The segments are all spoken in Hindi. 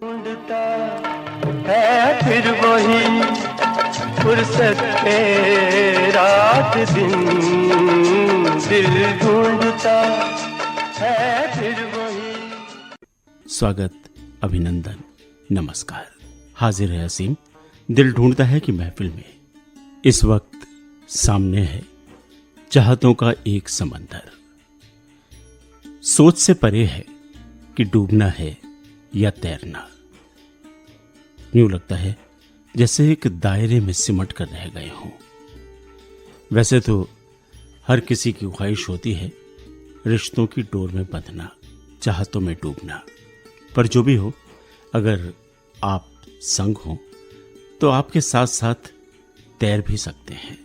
ढूंढता है फिर वही फुर्सत पे रात दिन, दिल ढूंढता है फिर वही। स्वागत, अभिनंदन, नमस्कार। हाजिर है असीम दिल ढूंढता है कि महफिल में। इस वक्त सामने है चाहतों का एक समंदर। सोच से परे है कि डूबना है या तैरना। यूं लगता है जैसे एक दायरे में सिमट कर रह गए हों। वैसे तो हर किसी की ख्वाहिश होती है रिश्तों की डोर में बंधना, चाहतों में डूबना। पर जो भी हो, अगर आप संग हो तो आपके साथ साथ तैर भी सकते हैं।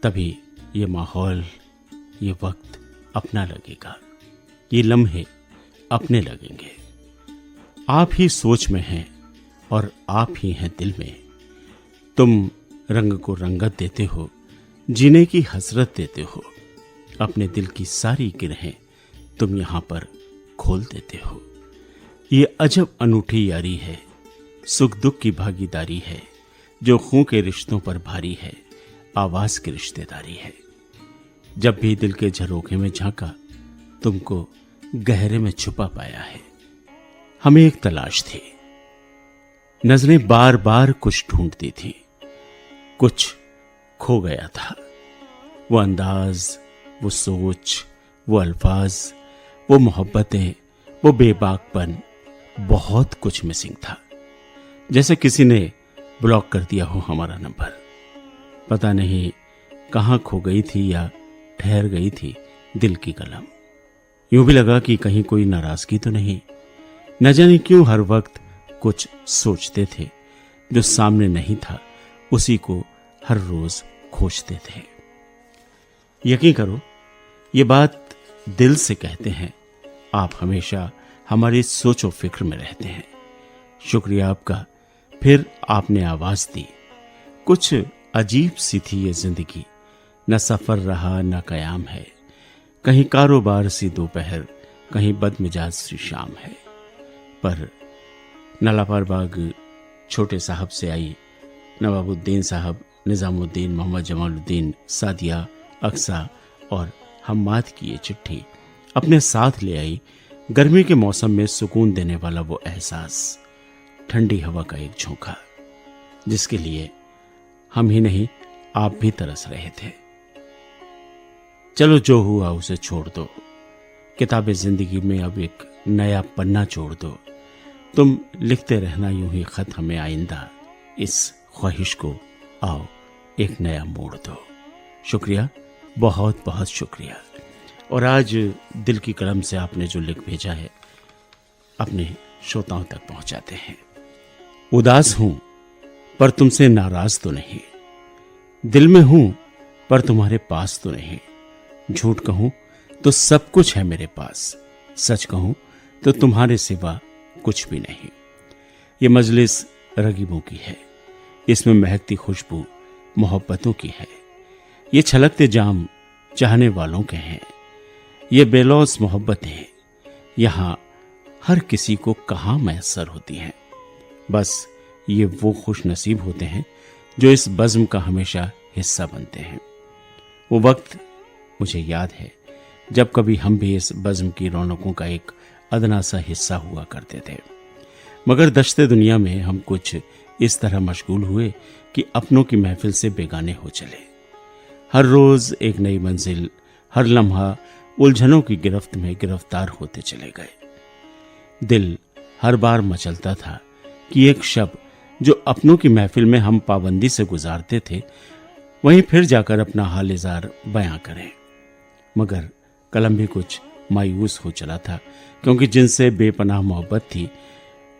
तभी ये माहौल, ये वक्त अपना लगेगा, ये लम्हे अपने लगेंगे। आप ही सोच में हैं और आप ही हैं दिल में। तुम रंग को रंगत देते हो, जीने की हसरत देते हो। अपने दिल की सारी गिरहें तुम यहां पर खोल देते हो। ये अजब अनूठी यारी है, सुख दुख की भागीदारी है, जो खूं के रिश्तों पर भारी है, आवाज की रिश्तेदारी है। जब भी दिल के झरोखे में झांका, तुमको गहरे में छुपा पाया है। हमें एक तलाश थी, नजरें बार बार कुछ ढूंढती थी, कुछ खो गया था। वो अंदाज, वो सोच, वो अल्फाज, वो मोहब्बतें, वो बेबाकपन, बहुत कुछ मिसिंग था। जैसे किसी ने ब्लॉक कर दिया हो हमारा नंबर। पता नहीं कहां खो गई थी या ठहर गई थी दिल की कलम। यूं भी लगा कि कहीं कोई नाराजगी तो नहीं। न जाने क्यों हर वक्त कुछ सोचते थे, जो सामने नहीं था उसी को हर रोज खोजते थे। यकीन करो, ये बात दिल से कहते हैं। आप हमेशा हमारी सोचो फिक्र में रहते हैं। शुक्रिया आपका, फिर आपने आवाज दी। कुछ अजीब सी थी ये जिंदगी, न सफर रहा न कयाम है। कहीं कारोबार सी दोपहर, कहीं बदमिजाज सी शाम है। पर नालापार बाग छोटे साहब से आई नवाबुद्दीन साहब, निजामुद्दीन, मोहम्मद जमालुद्दीन, सादिया, अक्सा और हम्माद की ये चिट्ठी अपने साथ ले आई। गर्मी के मौसम में सुकून देने वाला वो एहसास, ठंडी हवा का एक झोंका, जिसके लिए हम ही नहीं आप भी तरस रहे थे। चलो जो हुआ उसे छोड़ दो, किताबे जिंदगी में अब एक नया पन्ना जोड़ दो। तुम लिखते रहना यूं ही खत हमें आइंदा, इस ख्वाहिश को आओ एक नया मोड़ दो। शुक्रिया, बहुत बहुत शुक्रिया। और आज दिल की कलम से आपने जो लिख भेजा है, अपने श्रोताओं तक पहुंचाते हैं। उदास हूं पर तुमसे नाराज तो नहीं, दिल में हूं पर तुम्हारे पास तो नहीं। झूठ कहूं तो सब कुछ है मेरे पास, सच कहूं तो तुम्हारे सिवा कुछ भी नहीं। ये मजलिस रगीबों की है, इसमें महकती खुशबू मोहब्बतों की है। ये छलकते जाम चाहने वालों के हैं। ये बेलौस मोहब्बतें यहां हर किसी को कहां मैसर होती हैं। बस ये वो खुश नसीब होते हैं जो इस बज़्म का हमेशा हिस्सा बनते हैं। वो वक्त मुझे याद है जब कभी हम भी इस बज़्म की रौनकों का एक अदना सा हिस्सा हुआ करते थे। मगर दश्ते दुनिया में हम कुछ इस तरह मशगूल हुए कि अपनों की महफिल से बेगाने हो चले। हर रोज एक नई मंजिल, हर लम्हा उलझनों की गिरफ्त में गिरफ्तार होते चले गए। दिल हर बार मचलता था कि एक शब जो अपनों की महफिल में हम पाबंदी से गुजारते थे, वहीं फिर जाकर अपना हाल-ए-ज़ार बयां करें। मगर कलम भी कुछ मायूस हो चला था, क्योंकि जिनसे बेपनाह मोहब्बत थी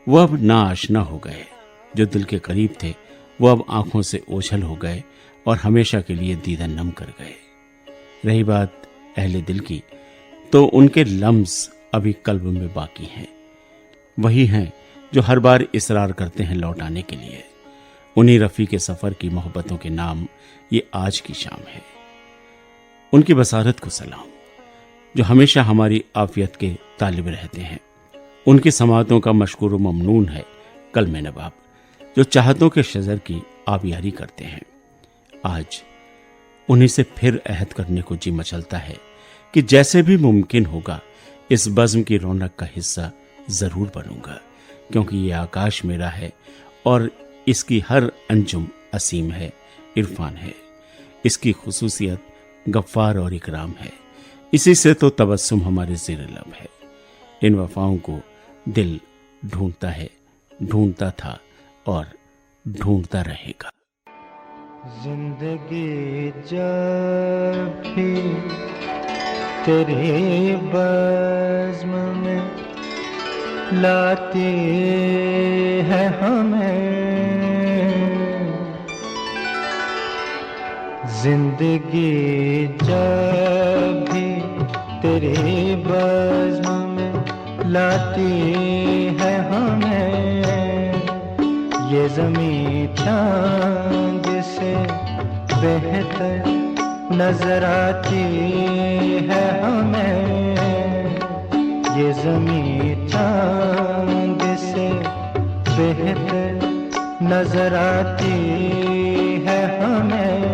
वो अब ना आशना हो गए। जो दिल के करीब थे वो अब आंखों से ओझल हो गए और हमेशा के लिए दीदा नम कर गए। रही बात अहले दिल की, तो उनके लम्स अभी कल्ब में बाकी हैं। वही हैं जो हर बार इसरार करते हैं लौट आने के लिए। उन्हीं रफ़ी के सफ़र की मोहब्बतों के नाम ये आज की शाम है। उनकी बसारत को सलाम, जो हमेशा हमारी आफियत के तालिब रहते हैं। उनकी समातों का मशकूर ममनून है कलमे नवाब, जो चाहतों के शजर की आबियारी करते हैं। आज उन्हीं से फिर अहद करने को जी मचलता है कि जैसे भी मुमकिन होगा इस बज़्म की रौनक का हिस्सा जरूर बनूंगा, क्योंकि ये आकाश मेरा है और इसकी हर अंजुम असीम है, इरफान है। इसकी खुसूसियत गफ्फार और इकराम है। इसी से तो तबस्सुम हमारे ज़ेर लब है। इन वफाओं को दिल ढूंढता है, ढूंढता था और ढूंढता रहेगा। जिंदगी जब भी तेरे बज़्म में लाती है हमें, जिंदगी जब भी तेरे बज़्म में लाती है हमें, ये ज़मीं चांद से बेहतर नजर आती है हमें, ये ज़मीं चांद से बेहतर नजर आती है हमें।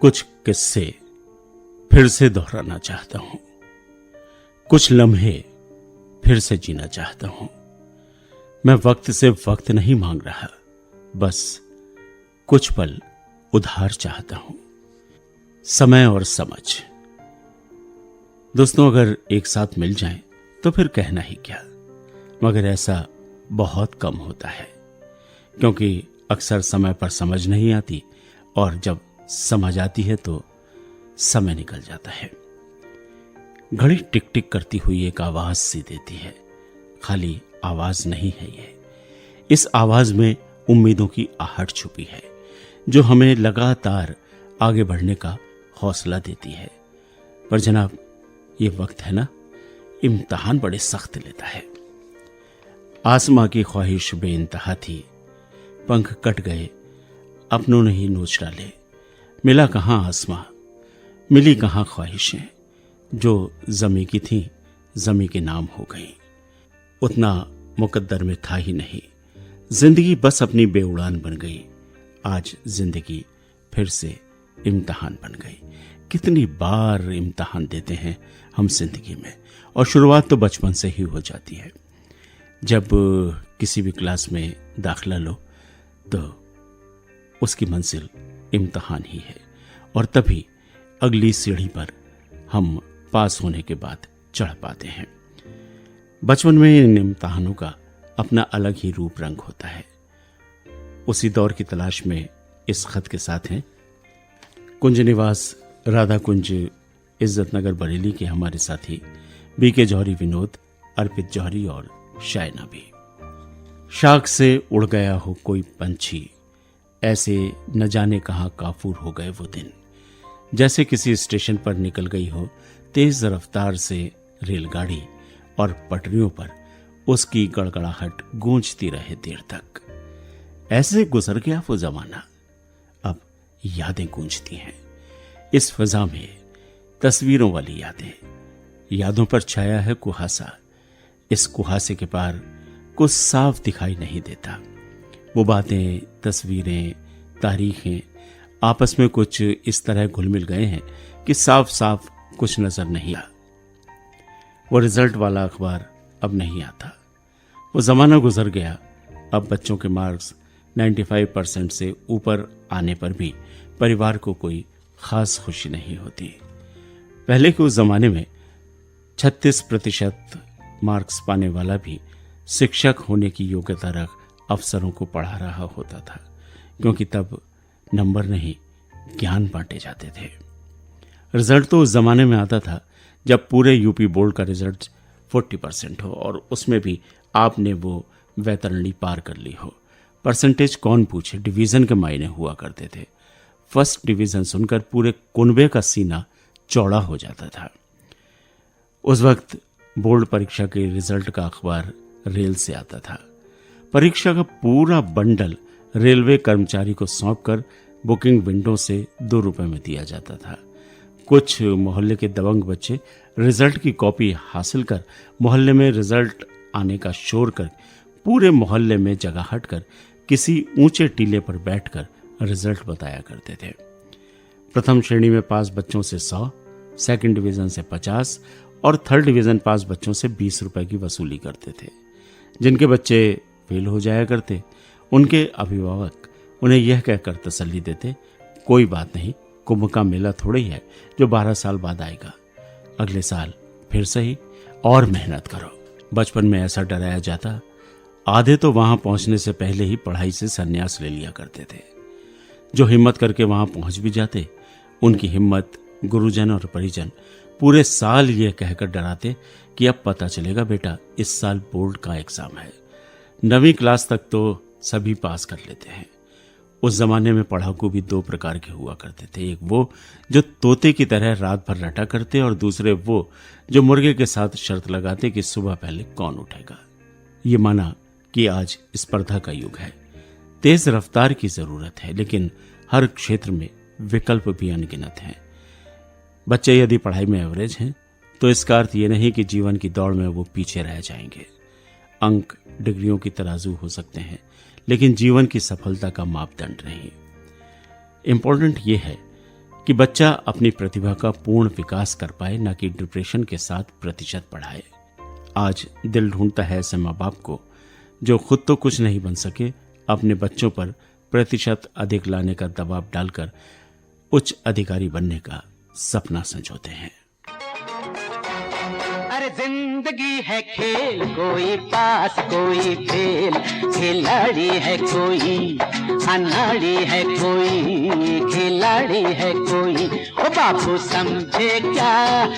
कुछ किस्से फिर से दोहराना चाहता हूं, कुछ लम्हे फिर से जीना चाहता हूं। मैं वक्त से वक्त नहीं मांग रहा, बस कुछ पल उधार चाहता हूं, समय और समझ। दोस्तों, अगर एक साथ मिल जाएं तो फिर कहना ही क्या, मगर ऐसा बहुत कम होता है, क्योंकि अक्सर समय पर समझ नहीं आती और जब समझ आती है तो समय निकल जाता है। घड़ी टिक टिक करती हुई एक आवाज सी देती है। खाली आवाज नहीं है ये, इस आवाज में उम्मीदों की आहट छुपी है, जो हमें लगातार आगे बढ़ने का हौसला देती है। पर जनाब, ये वक्त है ना, इम्तिहान बड़े सख्त लेता है। आसमां की ख्वाहिश बेइंतहा थी, पंख कट गए, अपनों ने ही नोच डाले। मिला कहां आसमां, मिली कहां ख्वाहिशें, जो ज़मी की थीं ज़मी के नाम हो गई। उतना मुकद्दर में था ही नहीं, जिंदगी बस अपनी बेउड़ान बन गई। आज जिंदगी फिर से इम्तिहान बन गई। कितनी बार इम्तिहान देते हैं हम जिंदगी में, और शुरुआत तो बचपन से ही हो जाती है। जब किसी भी क्लास में दाखिला लो तो उसकी मंजिल इम्तिहान ही है, और तभी अगली सीढ़ी पर हम पास होने के बाद चढ़ पाते हैं। बचपन में इन इम्तिहानों का अपना अलग ही रूप रंग होता है। उसी दौर की तलाश में इस खत के साथ हैं कुंज निवास राधा कुंज इज्जत नगर बरेली के हमारे साथी बीके जौहरी विनोद, अर्पित जौहरी और शायना भी। शाख से उड़ गया हो कोई पंछी, ऐसे न जाने कहां काफूर हो गए वो दिन। जैसे किसी स्टेशन पर निकल गई हो तेज रफ्तार से रेलगाड़ी, और पटरियों पर उसकी गड़गड़ाहट गूंजती रहे देर तक। ऐसे गुजर गया वो जमाना, अब यादें गूंजती हैं इस फिजा में, तस्वीरों वाली यादें। यादों पर छाया है कुहासा, इस कुहासे के पार कुछ साफ दिखाई नहीं देता। वो बातें, तस्वीरें, तारीखें आपस में कुछ इस तरह घुल मिल गए हैं कि साफ साफ कुछ नजर नहीं आता। वो रिजल्ट वाला अखबार अब नहीं आता। वो जमाना गुजर गया। अब बच्चों के मार्क्स 95% से ऊपर आने पर भी परिवार को कोई खास खुशी नहीं होती। पहले के उस जमाने में 36% मार्क्स पाने वाला भी शिक्षक होने की योग्यता रख अफसरों को पढ़ा रहा होता था, क्योंकि तब नंबर नहीं ज्ञान बांटे जाते थे। रिजल्ट तो उस जमाने में आता था जब पूरे यूपी बोर्ड का रिजल्ट 40% हो और उसमें भी आपने वो वैतरणी पार कर ली हो। परसेंटेज कौन पूछे, डिवीजन के मायने हुआ करते थे। फर्स्ट डिवीजन सुनकर पूरे कुनबे का सीना चौड़ा हो जाता था। उस वक्त बोर्ड परीक्षा के रिजल्ट का अखबार रेल से आता था। परीक्षा का पूरा बंडल रेलवे कर्मचारी को सौंपकर बुकिंग विंडो से 2 रुपए में दिया जाता था। कुछ मोहल्ले के दबंग बच्चे रिजल्ट की कॉपी हासिल कर मोहल्ले में रिजल्ट आने का शोर कर पूरे मोहल्ले में जगह हटकर किसी ऊंचे टीले पर बैठकर रिजल्ट बताया करते थे। प्रथम श्रेणी में पास बच्चों से 100, सेकंड डिवीजन से 50 और थर्ड डिवीजन पास बच्चों से 20 रुपए की वसूली करते थे। जिनके बच्चे फेल हो जाया करते उनके अभिभावक उन्हें यह कहकर तसल्ली देते, कोई बात नहीं, कुंभ का मेला थोड़ा ही है जो 12 साल बाद आएगा, अगले साल फिर सही और मेहनत करो। बचपन में ऐसा डराया जाता, आधे तो वहां पहुंचने से पहले ही पढ़ाई से संन्यास ले लिया करते थे। जो हिम्मत करके वहां पहुंच भी जाते, उनकी हिम्मत गुरुजन और परिजन पूरे साल ये कहकर डराते कि अब पता चलेगा बेटा, इस साल बोर्ड का एग्जाम है। 9वीं क्लास तक तो सभी पास कर लेते हैं। उस जमाने में पढ़ाकू भी 2 प्रकार के हुआ करते थे। एक वो जो तोते की तरह रात भर रटा करते और दूसरे वो जो मुर्गे के साथ शर्त लगाते कि सुबह पहले कौन उठेगा। ये माना कि आज स्पर्धा का युग है, तेज रफ्तार की जरूरत है, लेकिन हर क्षेत्र में विकल्प भी अनगिनत हैं। बच्चे यदि पढ़ाई में एवरेज हैं तो इसका अर्थ ये नहीं कि जीवन की दौड़ में वो पीछे रह जाएंगे। अंक डिग्रियों की तराजू हो सकते हैं, लेकिन जीवन की सफलता का मापदंड नहीं। इंपॉर्टेंट ये है कि बच्चा अपनी प्रतिभा का पूर्ण विकास कर पाए, न कि डिप्रेशन के साथ प्रतिशत बढ़ाए। आज दिल ढूंढता है ऐसे माँ बाप को जो खुद तो कुछ नहीं बन सके, अपने बच्चों पर प्रतिशत अधिक लाने का दबाव डालकर उच्च अधिकारी बनने का सपना संजोते हैं। अरे जिंदगी है खेल, कोई पास कोई फेल, खिलाड़ी है कोई अनाड़ी है कोई, खिलाड़ी है कोई। ओ बाबू समझे क्या,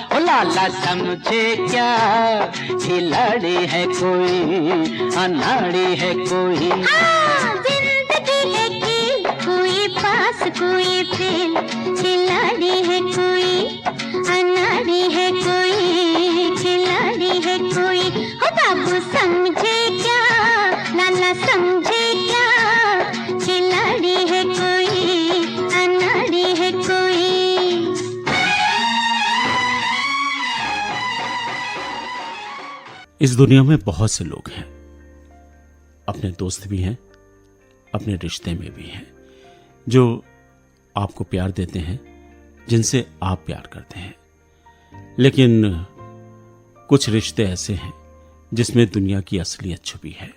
ओ लाला समझे क्या, खिलाड़ी है कोई अनाड़ी है कोई। जिंदगी है खेल, कोई पास कोई फेल, खिलाड़ी है कोई अनाड़ी है कोई, खिलाड़ी है कोई। हो बाबू समझे क्या, लाला समझे क्या, खिलाड़ी है कोई अनाड़ी है कोई। इस दुनिया में बहुत से लोग हैं, अपने दोस्त भी हैं, अपने रिश्ते में भी हैं, जो आपको प्यार देते हैं, जिनसे आप प्यार करते हैं। लेकिन कुछ रिश्ते ऐसे हैं जिसमें दुनिया की असलियत छुपी है।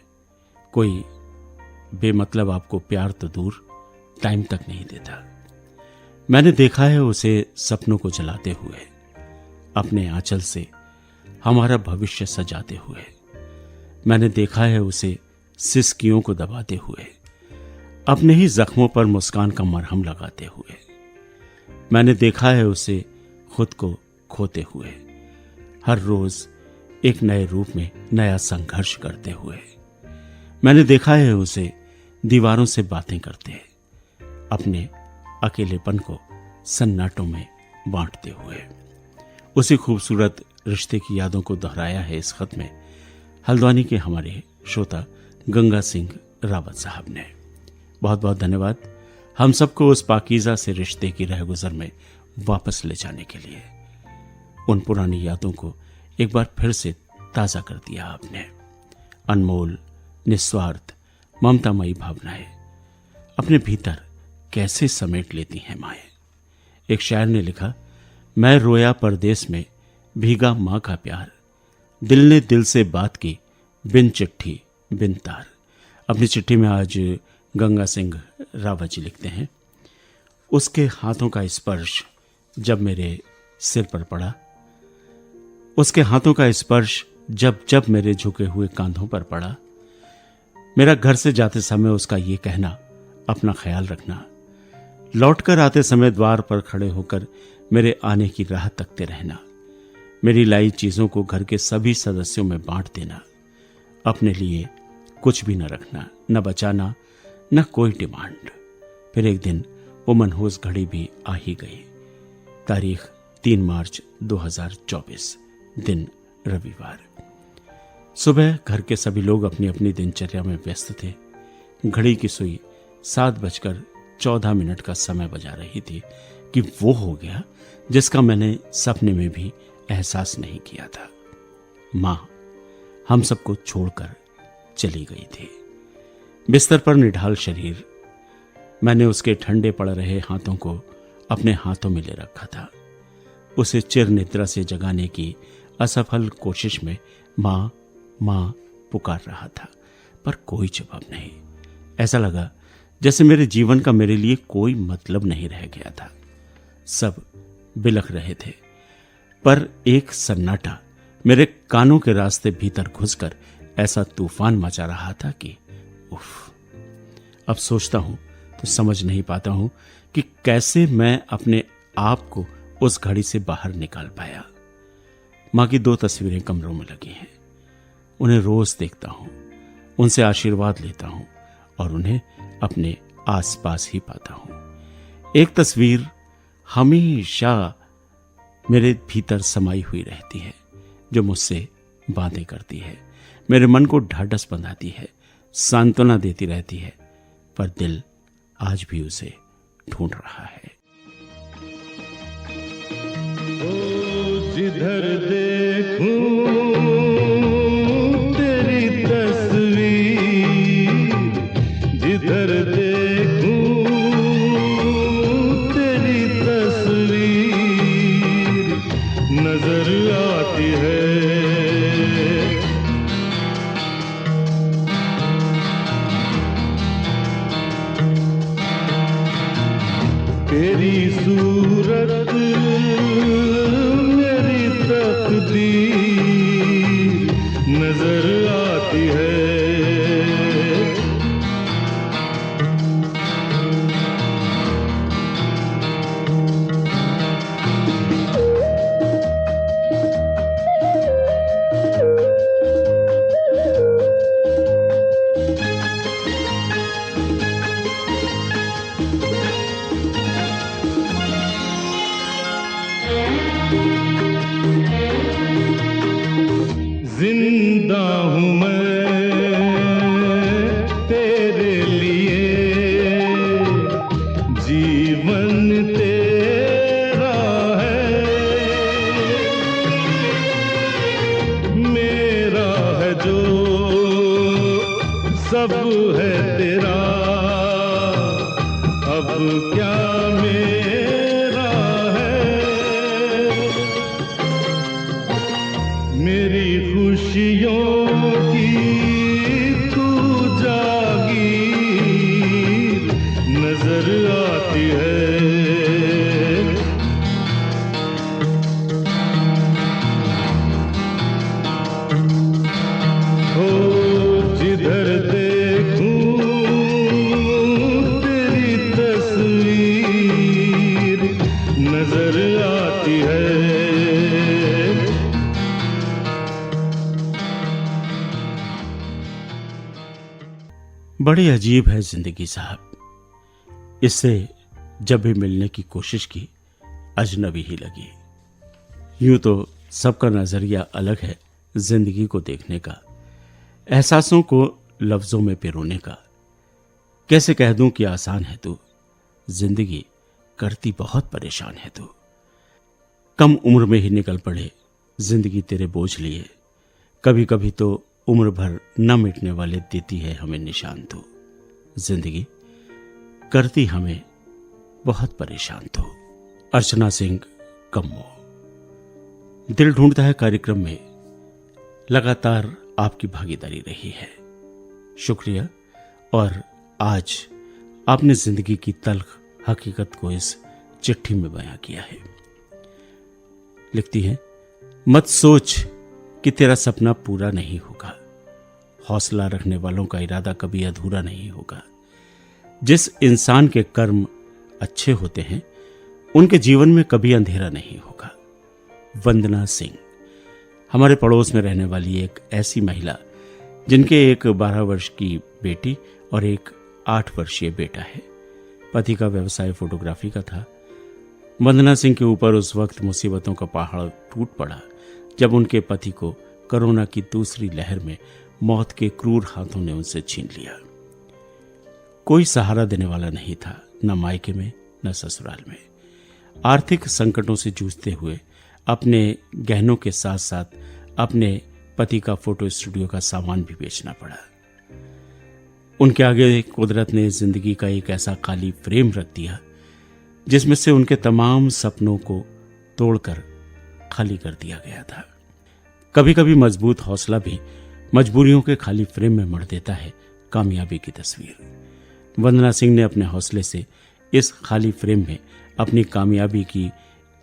कोई बेमतलब आपको प्यार तो दूर, टाइम तक नहीं देता। मैंने देखा है उसे सपनों को जलाते हुए, अपने आंचल से हमारा भविष्य सजाते हुए। मैंने देखा है उसे सिसकियों को दबाते हुए, अपने ही जख्मों पर मुस्कान का मरहम लगाते हुए। मैंने देखा है उसे खुद को खोते हुए, हर रोज एक नए रूप में नया संघर्ष करते हुए। मैंने देखा है उसे दीवारों से बातें करते, अपने अकेलेपन को सन्नाटों में बांटते हुए। उसी खूबसूरत रिश्ते की यादों को दोहराया है इस खत में हल्द्वानी के हमारे श्रोता गंगा सिंह रावत साहब ने। बहुत बहुत धन्यवाद हम सबको उस पाकीज़ा से रिश्ते की रहगुजर में वापस ले जाने के लिए। उन पुरानी यादों को एक बार फिर से ताज़ा कर दिया आपने। अनमोल, निस्वार्थ, ममतामयी भावनाएं अपने भीतर कैसे समेट लेती हैं माएं। एक शायर ने लिखा, मैं रोया परदेस में भीगा माँ का प्यार, दिल ने दिल से बात की बिन चिट्ठी बिन तार। अपनी चिट्ठी में आज गंगा सिंह रावत जी लिखते हैं, उसके हाथों का स्पर्श जब मेरे सिर पर पड़ा, उसके हाथों का स्पर्श जब जब मेरे झुके हुए कांधों पर पड़ा, मेरा घर से जाते समय उसका ये कहना, अपना ख्याल रखना, लौटकर आते समय द्वार पर खड़े होकर मेरे आने की राह तकते रहना, मेरी लाई चीजों को घर के सभी सदस्यों में बांट देना, अपने लिए कुछ भी न रखना, न बचाना, न कोई डिमांड। फिर एक दिन वो मनहूस घड़ी भी आ ही गई। तारीख 3 मार्च 2024, दिन रविवार। सुबह घर के सभी लोग अपनी अपनी दिनचर्या में व्यस्त थे। घड़ी की सुई 7:14 का समय बजा रही थी कि वो हो गया जिसका मैंने सपने में भी एहसास नहीं किया था। मां हम सबको छोड़कर चली गई थी। बिस्तर पर निढाल शरीर, मैंने उसके ठंडे पड़ रहे हाथों को अपने हाथों में ले रखा था। उसे चिर निद्रा से जगाने की असफल कोशिश में मां मां पुकार रहा था, पर कोई जवाब नहीं। ऐसा लगा जैसे मेरे जीवन का मेरे लिए कोई मतलब नहीं रह गया था। सब बिलख रहे थे, पर एक सन्नाटा मेरे कानों के रास्ते भीतर घुसकर ऐसा तूफान मचा रहा था कि उफ। अब सोचता हूं तो समझ नहीं पाता हूं कि कैसे मैं अपने आप को उस घड़ी से बाहर निकाल पाया। मां की 2 तस्वीरें कमरों में लगी हैं। उन्हें रोज देखता हूं, उनसे आशीर्वाद लेता हूं और उन्हें अपने आसपास ही पाता हूं। एक तस्वीर हमेशा मेरे भीतर समाई हुई रहती है, जो मुझसे बातें करती है, मेरे मन को ढाढ़स बंधाती है, सांत्वना देती रहती है, पर दिल आज भी उसे ढूंढ रहा है। जिधर देखूं तेरी तस्वीर, जिधर देखूं तेरी तस्वीर नजर आती है। तेरी सूरत मेरी तकदीर नजर आती है। जिंदा हूँ मैं तेरे लिए, जीवन तेरा है, मेरा है जो सब है तेरा, अब क्या मेरा है। मेरी खुशियों की तू जागीर नजर आती है। हो जिधर देखूं तेरी तस्वीर नजर आती है। बड़ी अजीब है जिंदगी साहब। इससे जब भी मिलने की कोशिश की अजनबी ही लगी। यूं तो सबका नजरिया अलग है जिंदगी को देखने का, एहसासों को लफ्जों में पिरोने का। कैसे कह दूं कि आसान है तू, जिंदगी करती बहुत परेशान है तू। कम उम्र में ही निकल पड़े जिंदगी तेरे बोझ लिए, कभी कभी तो उम्र भर न मिटने वाले देती है हमें निशान तो। जिंदगी करती हमें बहुत परेशान तो। अर्चना सिंह कम्मो। दिल ढूंढता है कार्यक्रम में लगातार आपकी भागीदारी रही है, शुक्रिया। और आज आपने जिंदगी की तल्ख हकीकत को इस चिट्ठी में बयां किया है। लिखती हैं, मत सोच कि तेरा सपना पूरा नहीं होगा, हौसला रखने वालों का इरादा कभी अधूरा नहीं होगा। जिस इंसान के कर्म अच्छे होते हैं उनके जीवन में कभी अंधेरा नहीं होगा। वंदना सिंह, हमारे पड़ोस में रहने वाली एक ऐसी महिला जिनके एक 12 वर्ष की बेटी और एक 8 वर्षीय बेटा है। पति का व्यवसाय फोटोग्राफी का था। वंदना सिंह के ऊपर उस वक्त मुसीबतों का पहाड़ टूट पड़ा जब उनके पति को कोरोना की दूसरी लहर में मौत के क्रूर हाथों ने उनसे छीन लिया। कोई सहारा देने वाला नहीं था, न मायके में न ससुराल में। आर्थिक संकटों से जूझते हुए अपने गहनों के साथ साथ अपने पति का फोटो स्टूडियो का सामान भी बेचना पड़ा। उनके आगे कुदरत ने जिंदगी का एक ऐसा खाली फ्रेम रख दिया जिसमें से उनके तमाम सपनों को तोड़कर खाली कर दिया गया था। कभी कभी मजबूत हौसला भी मजबूरियों के खाली फ्रेम में मढ़ देता है कामयाबी की तस्वीर। वंदना सिंह ने अपने हौसले से इस खाली फ्रेम में अपनी कामयाबी की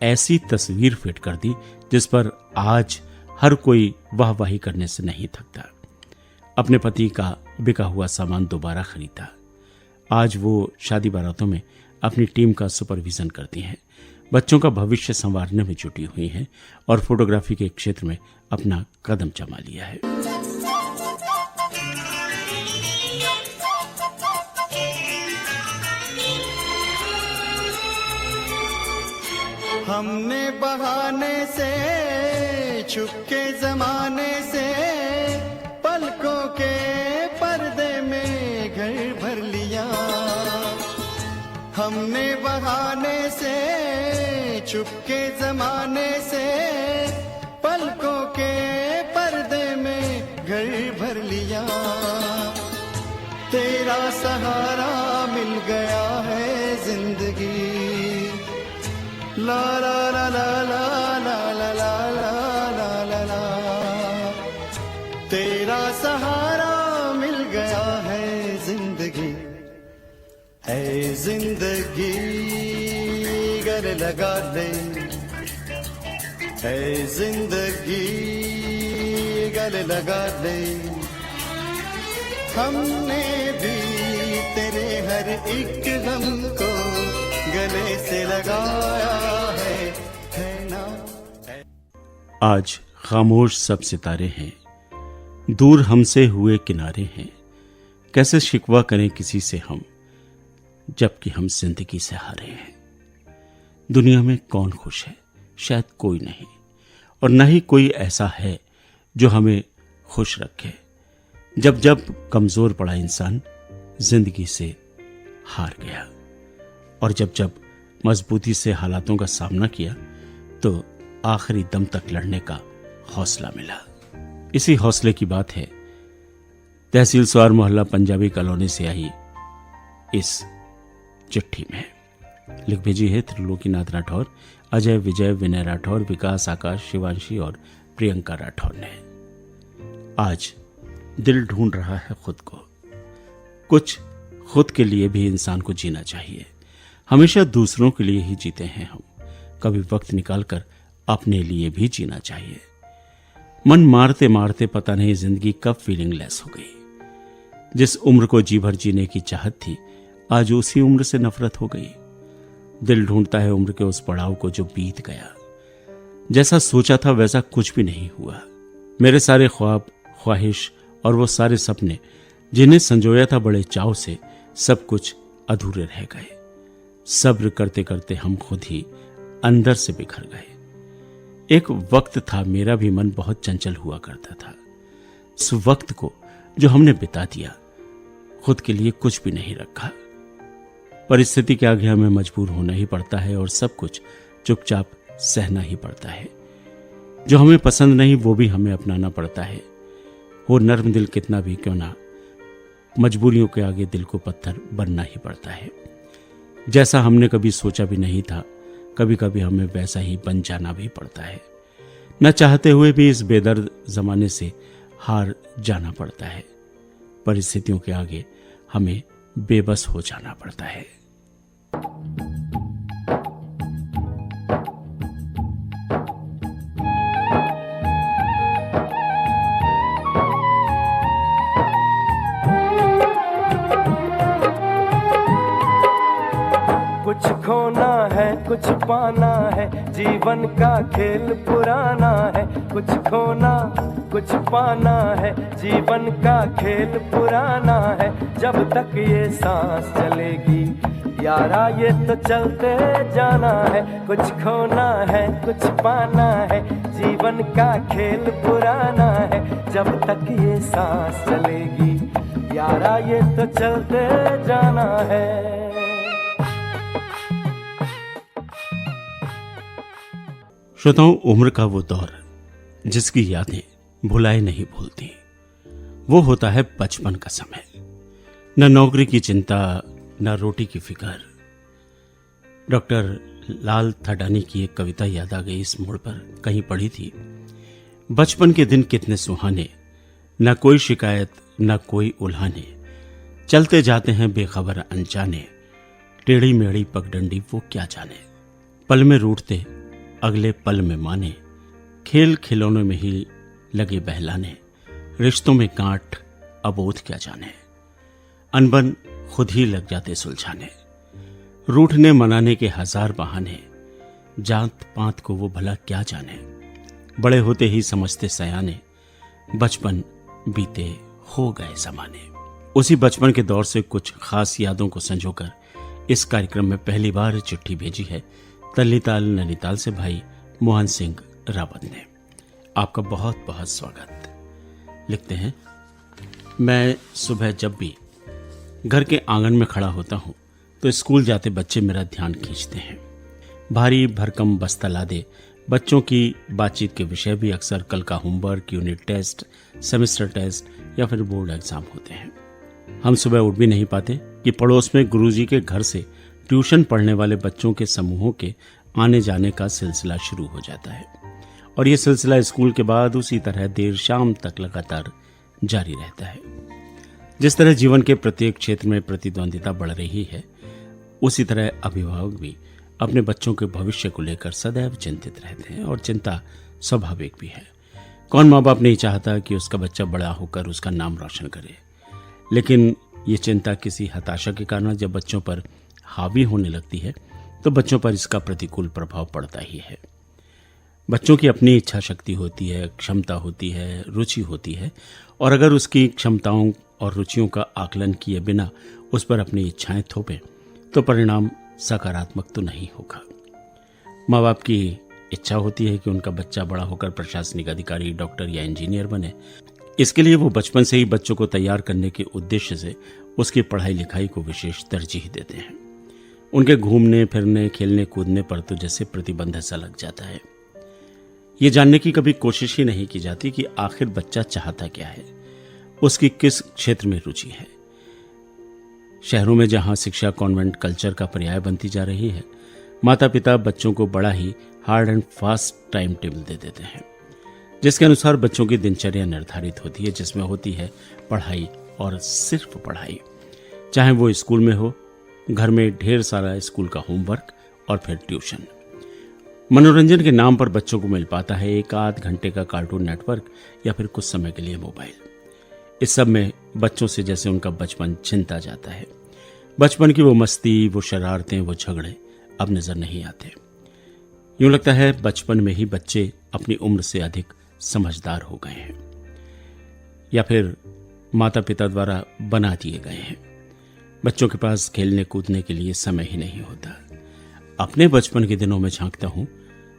ऐसी तस्वीर फिट कर दी जिस पर आज हर कोई वाहवाही करने से नहीं थकता। अपने पति का बिका हुआ सामान दोबारा खरीदा। आज वो शादी बारातों में अपनी टीम का सुपरविजन करती हैं, बच्चों का भविष्य संवारने में जुटी हुई हैं और फोटोग्राफी के क्षेत्र में अपना कदम जमा लिया है। हमने बहाने से छुपके जमाने से पलकों के पर्दे में घर भर लिया। हमने बहाने से छुपके जमाने से पलकों के पर्दे में घर भर लिया। तेरा सहारा मिल गया है जिंदगी। ला ला ला ला ला ला ला ला ला ला ला। तेरा सहारा मिल गया है जिंदगी। ऐ जिंदगी गले लगा दे, ऐ जिंदगी गले लगा दे। हमने भी तेरे हर एक गम को गले से लगाया है ना। आज खामोश सब सितारे हैं, दूर हमसे हुए किनारे हैं। कैसे शिकवा करें किसी से हम, जबकि हम जिंदगी से हारे हैं। दुनिया में कौन खुश है? शायद कोई नहीं, और न ही कोई ऐसा है जो हमें खुश रखे। जब जब कमजोर पड़ा इंसान जिंदगी से हार गया, और जब जब मजबूती से हालातों का सामना किया तो आखिरी दम तक लड़ने का हौसला मिला। इसी हौसले की बात है तहसील स्वार मोहल्ला पंजाबी कॉलोनी से आई इस चिट्ठी में। लिख भेजी है त्रिलोकीनाथ राठौर, अजय, विजय, विनय राठौर, विकास, आकाश, शिवांशी और प्रियंका राठौर ने। आज दिल ढूंढ रहा है खुद को। कुछ खुद के लिए भी इंसान को जीना चाहिए। हमेशा दूसरों के लिए ही जीते हैं हम, कभी वक्त निकालकर अपने लिए भी जीना चाहिए। मन मारते मारते पता नहीं जिंदगी कब फीलिंगलेस हो गई। जिस उम्र को जी भर जीने की चाहत थी, आज उसी उम्र से नफरत हो गई। दिल ढूंढता है उम्र के उस पड़ाव को जो बीत गया। जैसा सोचा था वैसा कुछ भी नहीं हुआ। मेरे सारे ख्वाब, ख्वाहिश और वो सारे सपने जिन्हें संजोया था बड़े चाव से, सब कुछ अधूरे रह गए। सब्र करते करते हम खुद ही अंदर से बिखर गए। एक वक्त था मेरा भी मन बहुत चंचल हुआ करता था। इस वक्त को जो हमने बिता दिया, खुद के लिए कुछ भी नहीं रखा। परिस्थिति के आगे हमें मजबूर होना ही पड़ता है और सब कुछ चुपचाप सहना ही पड़ता है। जो हमें पसंद नहीं वो भी हमें अपनाना पड़ता है। हो नर्म दिल कितना भी क्यों ना, मजबूरियों के आगे दिल को पत्थर बनना ही पड़ता है। जैसा हमने कभी सोचा भी नहीं था, कभी कभी हमें वैसा ही बन जाना भी पड़ता है। न चाहते हुए भी इस बेदर्द जमाने से हार जाना पड़ता है। परिस्थितियों के आगे हमें बेबस हो जाना पड़ता है। कुछ खोना है कुछ पाना है, जीवन का खेल पुराना है। कुछ खोना कुछ पाना है, जीवन का खेल पुराना है। जब तक ये सांस चलेगी यारा ये तो चलते जाना है, कुछ खोना है कुछ पाना है, जीवन का खेल पुराना है, जब तक ये सांस चलेगी यारा ये तो चलते जाना है। श्रोताओं, उम्र का वो दौर जिसकी यादें भुलाए नहीं भूलती, वो होता है बचपन का समय। न नौकरी की चिंता, न रोटी की फिक्र। डॉक्टर लाल थडानी की एक कविता याद आ गई इस मोड़ पर, कहीं पढ़ी थी। बचपन के दिन कितने सुहाने, न कोई शिकायत न कोई उल्हाने, चलते जाते हैं बेखबर अनजाने, टेढ़ी मेढ़ी पगडंडी वो क्या जाने, पल में रूठते अगले पल में माने, खेल खिलौने में ही लगे बहलाने, रिश्तों में गांठ अबोध क्या जाने, अनबन खुद ही लग जाते सुलझाने, रूठने मनाने के हजार बहाने, जात पात को वो भला क्या जाने, बड़े होते ही समझते सयाने, बचपन बीते हो गए जमाने। उसी बचपन के दौर से कुछ खास यादों को संजोकर इस कार्यक्रम में पहली बार चिट्ठी भेजी है तल्लीताल नैनीताल से भाई मोहन सिंह रावत ने। आपका बहुत बहुत स्वागत। लिखते हैं, मैं सुबह जब भी घर के आंगन में खड़ा होता हूं तो स्कूल जाते बच्चे मेरा ध्यान खींचते हैं। भारी भरकम बस्ता लादे बच्चों की बातचीत के विषय भी अक्सर कल का homework, unit test, semester test या फिर बोर्ड एग्जाम होते हैं। हम सुबह उठ भी नहीं पाते कि पड़ोस में गुरुजी के घर से ट्यूशन पढ़ने वाले बच्चों के समूहों के आने जाने का सिलसिला शुरू हो जाता है और ये सिलसिला स्कूल के बाद उसी तरह देर शाम तक लगातार जारी रहता है। जिस तरह जीवन के प्रत्येक क्षेत्र में प्रतिद्वंदिता बढ़ रही है, उसी तरह अभिभावक भी अपने बच्चों के भविष्य को लेकर सदैव चिंतित रहते हैं और चिंता स्वाभाविक भी है। कौन माँ बाप नहीं चाहता कि उसका बच्चा बड़ा होकर उसका नाम रोशन करे, लेकिन ये चिंता किसी हताशा के कारण जब बच्चों पर हावी होने लगती है तो बच्चों पर इसका प्रतिकूल प्रभाव पड़ता ही है। बच्चों की अपनी इच्छा शक्ति होती है, क्षमता होती है, रुचि होती है, और अगर उसकी क्षमताओं और रुचियों का आकलन किए बिना उस पर अपनी इच्छाएं थोपें तो परिणाम सकारात्मक तो नहीं होगा। माँ बाप की इच्छा होती है कि उनका बच्चा बड़ा होकर प्रशासनिक अधिकारी, डॉक्टर या इंजीनियर बने। इसके लिए वो बचपन से ही बच्चों को तैयार करने के उद्देश्य से उसकी पढ़ाई लिखाई को विशेष तरजीह देते हैं। उनके घूमने फिरने, खेलने कूदने पर तो जैसे प्रतिबंध सा लग जाता है। ये जानने की कभी कोशिश ही नहीं की जाती कि आखिर बच्चा चाहता क्या है, उसकी किस क्षेत्र में रुचि है। शहरों में जहां शिक्षा कॉन्वेंट कल्चर का पर्याय बनती जा रही है, माता पिता बच्चों को बड़ा ही hard and fast time table दे देते हैं, जिसके अनुसार बच्चों की दिनचर्या निर्धारित होती है, जिसमें होती है पढ़ाई और सिर्फ पढ़ाई। चाहे वो स्कूल में हो, घर में ढेर सारा स्कूल का होमवर्क और फिर ट्यूशन। मनोरंजन के नाम पर बच्चों को मिल पाता है एक आध घंटे का कार्टून नेटवर्क या फिर कुछ समय के लिए मोबाइल। इस सब में बच्चों से जैसे उनका बचपन छिनता जाता है। बचपन की वो मस्ती, वो शरारतें, वो झगड़े अब नजर नहीं आते। यूं लगता है बचपन में ही बच्चे अपनी उम्र से अधिक समझदार हो गए हैं या फिर माता पिता द्वारा बना दिए गए हैं। बच्चों के पास खेलने कूदने के लिए समय ही नहीं होता। अपने बचपन के दिनों में झांकता हूं,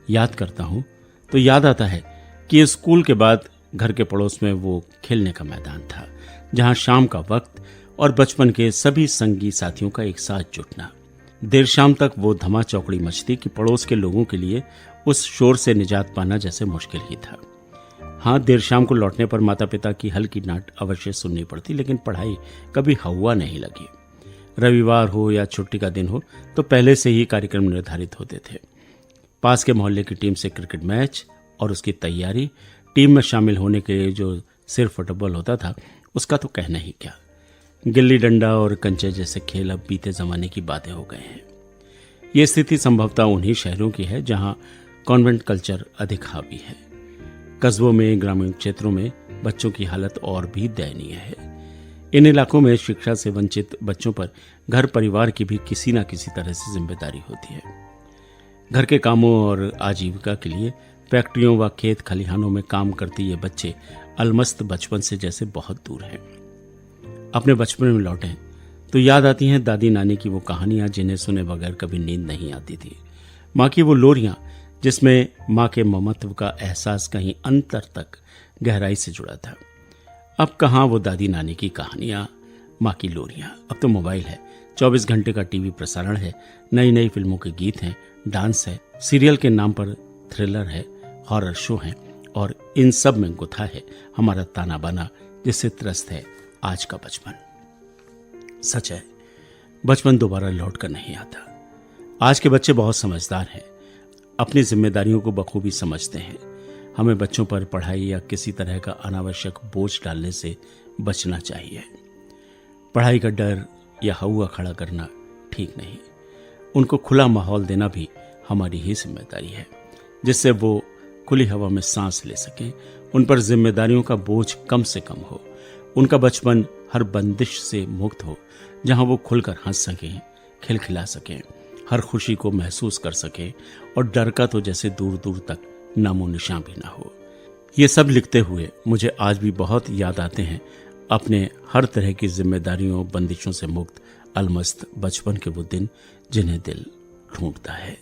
याद करता हूं तो याद आता है कि स्कूल के बाद घर के पड़ोस में वो खेलने का मैदान था, जहां शाम का वक्त और बचपन के सभी संगी साथियों का एक साथ जुटना। देर शाम तक वो धमा चौकड़ी मचती कि पड़ोस के लोगों के लिए उस शोर से निजात पाना जैसे मुश्किल ही था। हाँ, देर शाम को लौटने पर माता पिता की हल्की डांट अवश्य सुननी पड़ती, लेकिन पढ़ाई कभी हवा नहीं लगी। रविवार हो या छुट्टी का दिन हो तो पहले से ही कार्यक्रम निर्धारित होते थे। पास के मोहल्ले की टीम से क्रिकेट मैच और उसकी तैयारी, टीम में शामिल होने के लिए जो सिर्फ फुटबॉल होता था उसका तो कहना ही क्या। गिल्ली डंडा और कंचे जैसे खेल अब बीते जमाने की बातें हो गए हैं। ये स्थिति संभवतः उन्हीं शहरों की है जहां कॉन्वेंट कल्चर अधिक हावी है। कस्बों में, ग्रामीण क्षेत्रों में बच्चों की हालत और भी दयनीय है। इन इलाकों में शिक्षा से वंचित बच्चों पर घर परिवार की भी किसी न किसी तरह से जिम्मेदारी होती है। घर के कामों और आजीविका के लिए फैक्ट्रियों व खेत खलिहानों में काम करते ये बच्चे अलमस्त बचपन से जैसे बहुत दूर हैं। अपने बचपन में लौटें तो याद आती हैं दादी नानी की वो कहानियां जिन्हें सुने बगैर कभी नींद नहीं आती थी। माँ की वो लोरियां जिसमें माँ के ममत्व का एहसास कहीं अंतर तक गहराई से जुड़ा था। अब कहाँ वो दादी नानी की कहानियां, माँ की लोरियां। अब तो मोबाइल है, 24 घंटे का टीवी प्रसारण है, नई नई फिल्मों के गीत हैं, डांस है, सीरियल के नाम पर थ्रिलर है, हॉरर शो है, और इन सब में गुथा है हमारा ताना बाना जिससे त्रस्त है आज का बचपन। सच है, बचपन दोबारा लौट कर नहीं आता। आज के बच्चे बहुत समझदार हैं, अपनी जिम्मेदारियों को बखूबी समझते हैं। हमें बच्चों पर पढ़ाई या किसी तरह का अनावश्यक बोझ डालने से बचना चाहिए। पढ़ाई का डर या हौवा खड़ा करना ठीक नहीं। उनको खुला माहौल देना भी हमारी ही जिम्मेदारी है, जिससे वो खुली हवा में सांस ले सकें, उन पर जिम्मेदारियों का बोझ कम से कम हो, उनका बचपन हर बंदिश से मुक्त हो, जहां वो खुलकर हंस सकें, खिलखिला सकें, हर खुशी को महसूस कर सकें, और डर का तो जैसे दूर दूर तक नामो निशान भी ना हो। ये सब लिखते हुए मुझे आज भी बहुत याद आते हैं अपने हर तरह की जिम्मेदारियों बंदिशों से मुक्त अलमस्त बचपन के वो दिन जिन्हें दिल ढूंढता है।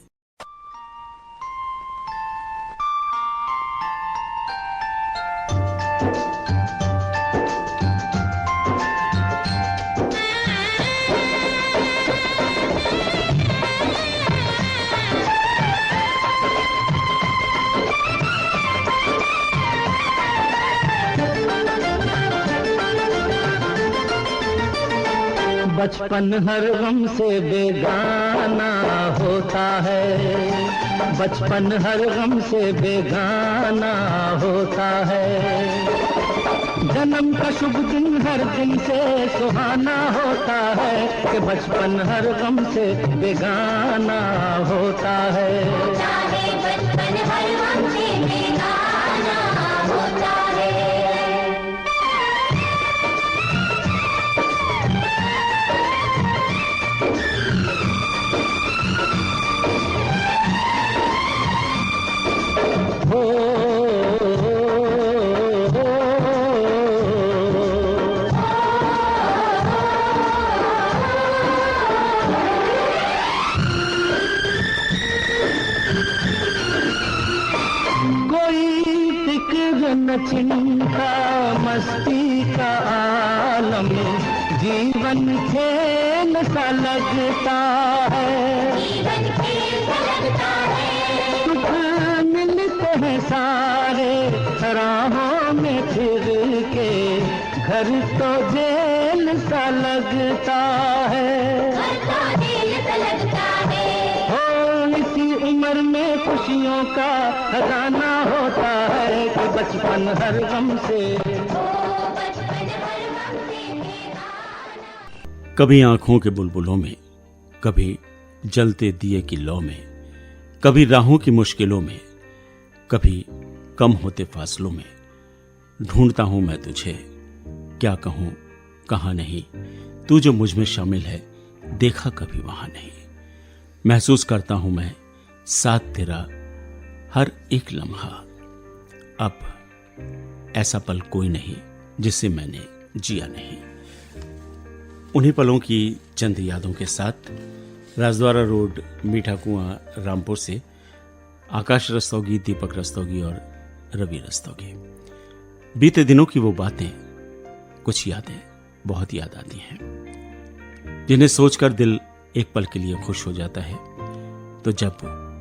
बचपन हर गम से बेगाना होता है, बचपन हर गम से बेगाना होता है। जन्म का शुभ दिन हर दिन से सुहाना होता है, कि बचपन हर गम से बेगाना होता है। बचपन हर गम से बेगाना होता है। चिंता मस्ती का आलम जीवन खेल सा लगता है, सुख मिलते हैं सारे राहों में फिर के, घर तो जेल सा लगता है। हो इसी उम्र में खुशियों का खजाना होता है, कि बचपन हर गम से। कभी आंखों के बुलबुलों में, कभी जलते दिए की लौ में, कभी राहों की मुश्किलों में, कभी कम होते फासलों में, ढूंढता हूं मैं तुझे, क्या कहूं कहां नहीं, तू जो मुझ में शामिल है देखा कभी वहां नहीं। महसूस करता हूं मैं साथ तेरा हर एक लम्हा, अब ऐसा पल कोई नहीं जिसे मैंने जिया नहीं। उन्हीं पलों की चंद यादों के साथ राजद्वारा रोड, मीठा कुआं, रामपुर से आकाश रस्तोगी, दीपक रस्तोगी और रवि रस्तोगी। बीते दिनों की वो बातें, कुछ यादें बहुत याद आती हैं, जिन्हें सोचकर दिल एक पल के लिए खुश हो जाता है, तो जब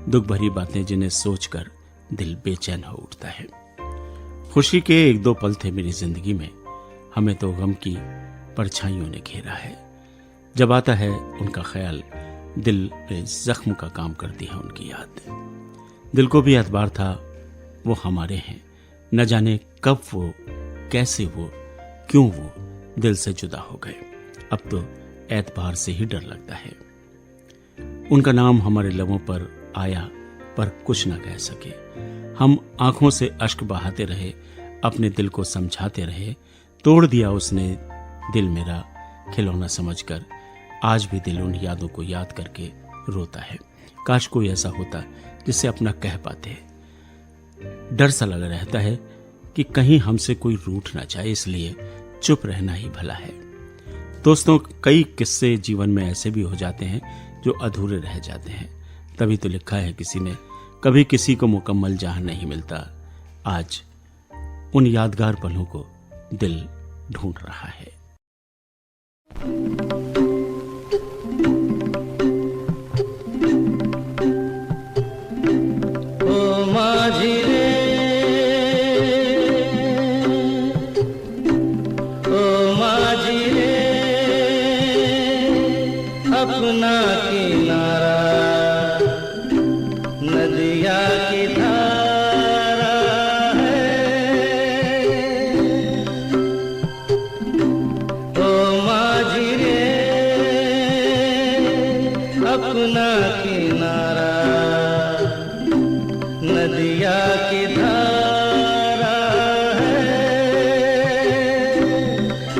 दुख भरी बातें जिन्हें सोचकर दिल बेचैन हो उठता है। खुशी के एक दो पल थे मेरी जिंदगी में, हमें तो गम की परछाइयों ने घेरा है। जब आता है उनका ख्याल, दिल पे जख्म का काम करती है उनकी याद। दिल को भी एतबार था वो हमारे हैं, न जाने कब वो, कैसे वो, क्यों वो दिल से जुदा हो गए। अब तो एतबार से ही डर लगता है। उनका नाम हमारे लबों पर आया पर कुछ न कह सके। हम आंखों से अश्क बहाते रहे, अपने दिल को समझाते रहे। तोड़ दिया उसने दिल मेरा खिलौना समझकर। आज भी दिल उन यादों को याद करके रोता है। काश कोई ऐसा होता जिसे अपना कह पाते। डर सा लगा रहता है कि कहीं हमसे कोई रूठ ना जाए, इसलिए चुप रहना ही भला है। दोस्तों, कई किस्से जीवन में ऐसे भी हो जाते हैं जो अधूरे रह जाते हैं। तभी तो लिखा है किसी ने, कभी किसी को मुकम्मल जहां नहीं मिलता। आज उन यादगार पलों को दिल ढूंढ रहा है। ओ माझी रे, ओ माझी रे, अपना किनारा नदिया की धारा है। ओ माझी रे, अपना किनारा नदिया की धारा है।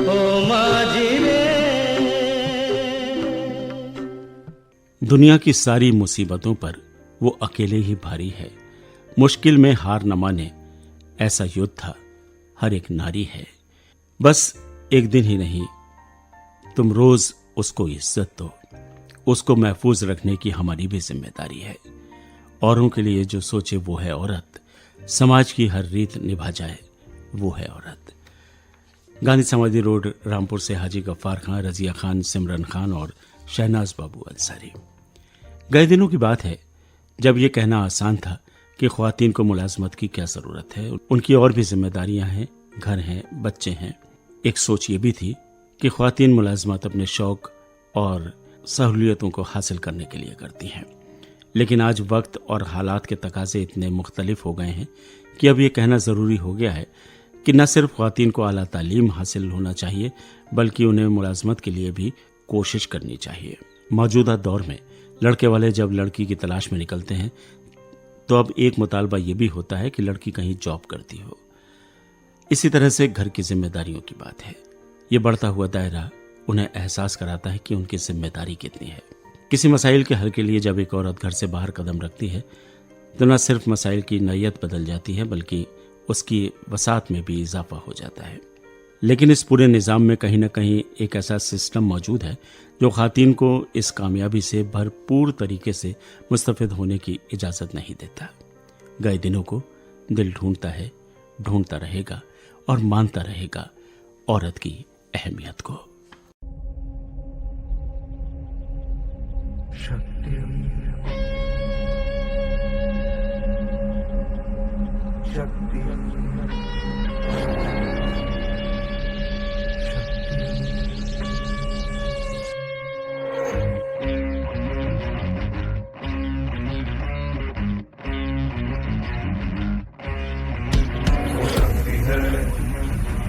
ओ माझी रे। दुनिया की सारी मुसीबतों पर वो अकेले ही भारी है। मुश्किल में हार न माने ऐसा योद्धा हर एक नारी है। बस एक दिन ही नहीं, तुम रोज उसको इज्जत दो। उसको महफूज रखने की हमारी भी जिम्मेदारी है। औरों के लिए जो सोचे वो है औरत। समाज की हर रीत निभा जाए वो है औरत। गांधी समाधि रोड, रामपुर से हाजी गफ्फार खान, रजिया खान, सिमरन खान और शहनाज बाबू अंसारी। गए दिनों की बात है जब ये कहना आसान था कि ख्वातीन को मुलाजमत की क्या ज़रूरत है, उनकी और भी जिम्मेदारियां हैं, घर हैं, बच्चे हैं। एक सोच ये भी थी कि ख्वातीन मुलाजमत अपने शौक और सहूलियतों को हासिल करने के लिए करती हैं। लेकिन आज वक्त और हालात के तकाजे इतने मुख्तलिफ हो गए हैं कि अब ये कहना ज़रूरी हो गया है कि न सिर्फ ख्वातीन को आला तालीम हासिल होना चाहिए, बल्कि उन्हें मुलाजमत के लिए भी कोशिश करनी चाहिए। मौजूदा दौर में लड़के वाले जब लड़की की तलाश में निकलते हैं तो अब एक मुतालबा ये भी होता है कि लड़की कहीं जॉब करती हो। इसी तरह से घर की जिम्मेदारियों की बात है। ये बढ़ता हुआ दायरा उन्हें एहसास कराता है कि उनकी जिम्मेदारी कितनी है। किसी मसाइल के हल के लिए जब एक औरत घर से बाहर कदम रखती है तो न सिर्फ मसाइल की नैयत बदल जाती है, बल्कि उसकी वसात में भी इजाफा हो जाता है। लेकिन इस पूरे निज़ाम में कहीं ना कहीं एक ऐसा सिस्टम मौजूद है जो ख़ातीन को इस कामयाबी से भरपूर तरीके से मुस्तफ़िद होने की इजाज़त नहीं देता। गए दिनों को दिल ढूंढता है, ढूंढता रहेगा और मानता रहेगा औरत की अहमियत को।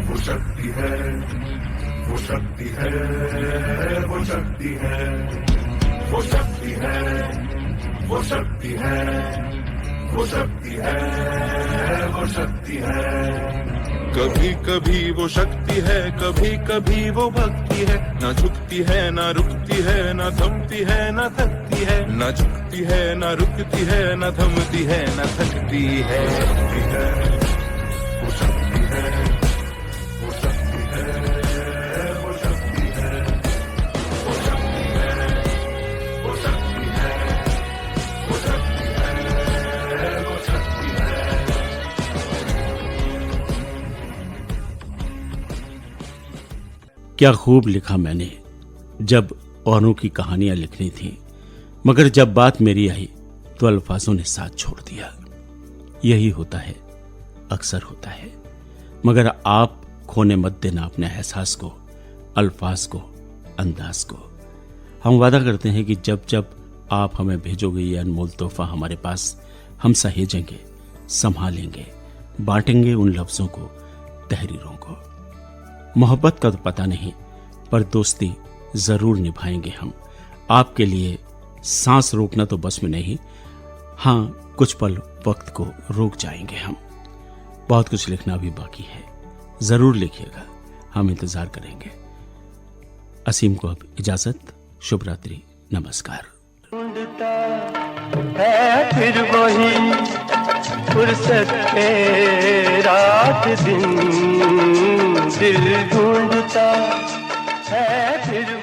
वो शक्ति है, वो शक्ति है, वो शक्ति है, वो शक्ति है, वो शक्ति है, वो शक्ति है, वो शक्ति है। कभी कभी वो शक्ति है, कभी कभी वो भक्ति है। ना झुकती है, ना रुकती है, ना थमती है, ना थकती है। ना झुकती है, ना रुकती है, ना थमती है, ना थकती है। वो शक्ति है, वो शक्ति है, वो शक्ति है, वो शक्ति है, वो शक्ति है, वो शक्ति है, वो शक्ति है। क्या खूब लिखा मैंने जब औरों की कहानियां लिखनी थी, मगर जब बात मेरी आई तो अल्फाजों ने साथ छोड़ दिया। यही होता है, अक्सर होता है। मगर आप खोने मत देना अपने एहसास को, अल्फाज को, अंदाज को। हम वादा करते हैं कि जब जब आप हमें भेजोगे ये अनमोल तोहफा हमारे पास, हम सहेजेंगे, संभालेंगे, बांटेंगे उन लफ्जों को, तहरीरों को। मोहब्बत का तो पता नहीं, पर दोस्ती जरूर निभाएंगे हम। आपके लिए सांस रोकना तो बस में नहीं, हाँ कुछ पल वक्त को रोक जाएंगे हम। बहुत कुछ लिखना भी बाकी है, जरूर लिखिएगा, हम इंतजार करेंगे। असीम को अब इजाजत, शुभ रात्रि, नमस्कार। ढूंढता है फिर वही फुर्सत के रात दिन, दिल ढूंढता है फिर